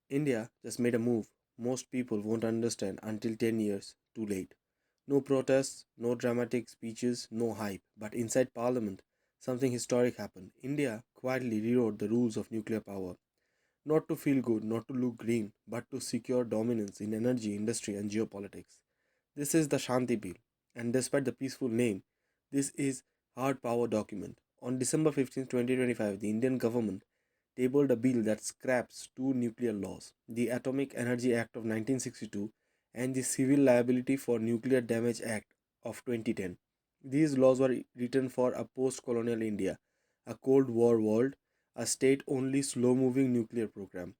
India just made a move most people won't understand until 10 years too late. No protests, no dramatic speeches, no hype. But inside parliament, something historic happened. India quietly rewrote the rules of nuclear power. Not to feel good, not to look green, but to secure dominance in energy, industry, and geopolitics. This is the Shanti Bill, and despite the peaceful name, this is hard power document. On December 15, 2025, the Indian government tabled a bill that scraps two nuclear laws, the Atomic Energy Act of 1962 and the Civil Liability for Nuclear Damage Act of 2010. These laws were written for a post colonial India, a Cold War world, a state only slow moving nuclear program.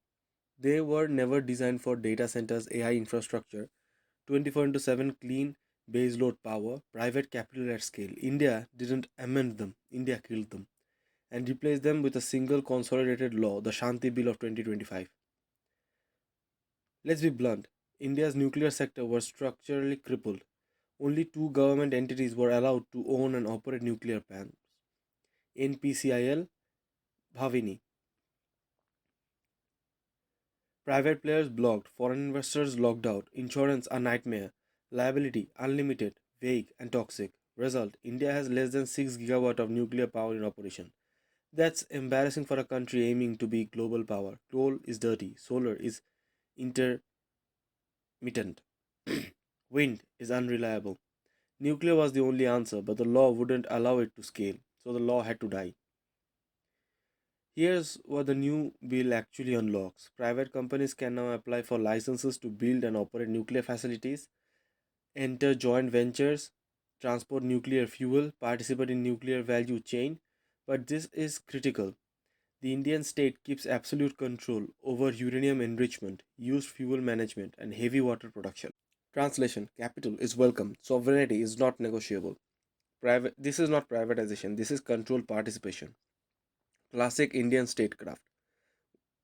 They were never designed for data centers, AI infrastructure, 24 into 7 clean baseload power, private capital at scale. India didn't amend them, India killed them and replaced them with a single consolidated law, the Shanti Bill of 2025. Let's be blunt, India's nuclear sector was structurally crippled. Only two government entities were allowed to own and operate nuclear plants: NPCIL, Bhavini. Private players blocked, foreign investors locked out, insurance a nightmare, liability unlimited, vague, and toxic. Result: India has less than 6 gigawatt of nuclear power in operation. That's embarrassing for a country aiming to be global power. Coal is dirty, solar is intermittent, wind is unreliable. Nuclear was the only answer, but the law wouldn't allow it to scale, so the law had to die. Here's what the new bill actually unlocks: private companies can now apply for licenses to build and operate nuclear facilities, enter joint ventures, transport nuclear fuel, participate in nuclear value chain. But this is critical. The Indian state keeps absolute control over uranium enrichment, used fuel management, and heavy water production. Translation: capital is welcome, sovereignty is not negotiable. This is not privatization, this is controlled participation. Classic Indian statecraft.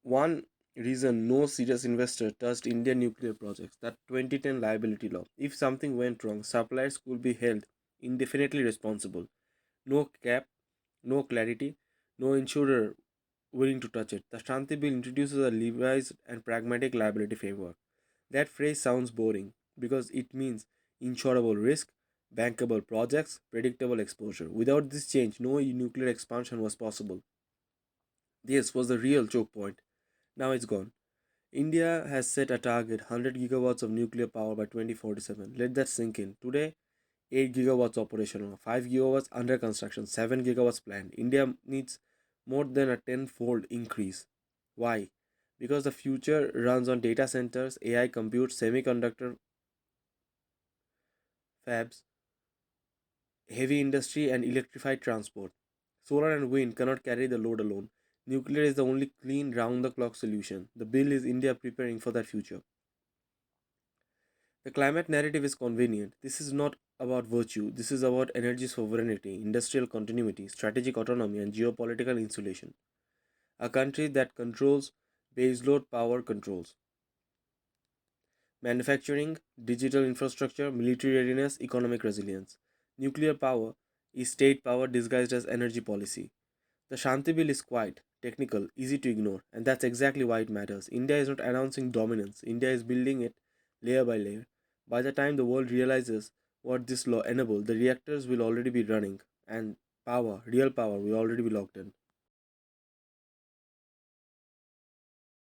One reason no serious investor touched Indian nuclear projects, that 2010 liability law. If something went wrong, suppliers could be held indefinitely responsible. No cap, no clarity, no insurer willing to touch it. The Shanti Bill introduces a levised and pragmatic liability framework. That phrase sounds boring because it means insurable risk, bankable projects, predictable exposure. Without this change, no nuclear expansion was possible. This was the real choke point. Now it's gone. India has set a target 100 gigawatts of nuclear power by 2047. Let that sink in. Today, 8 gigawatts operational, 5 gigawatts under construction, 7 gigawatts planned. India needs more than a tenfold increase. Why? Because the future runs on data centers, AI compute, semiconductor fabs, heavy industry, and electrified transport. Solar and wind cannot carry the load alone. Nuclear is the only clean, round the clock solution. The bill is India preparing for that future. The climate narrative is convenient. This is not about virtue, this is about energy sovereignty, industrial continuity, strategic autonomy, and geopolitical insulation. A country that controls baseload power controls manufacturing, digital infrastructure, military readiness, economic resilience. Nuclear power is state power disguised as energy policy. The Shanti Bill is quiet, technical, easy to ignore, and that's exactly why it matters. India is not announcing dominance, India is building it layer by layer. By the time the world realizes what this law enables, the reactors will already be running, and power, real power, will already be locked in.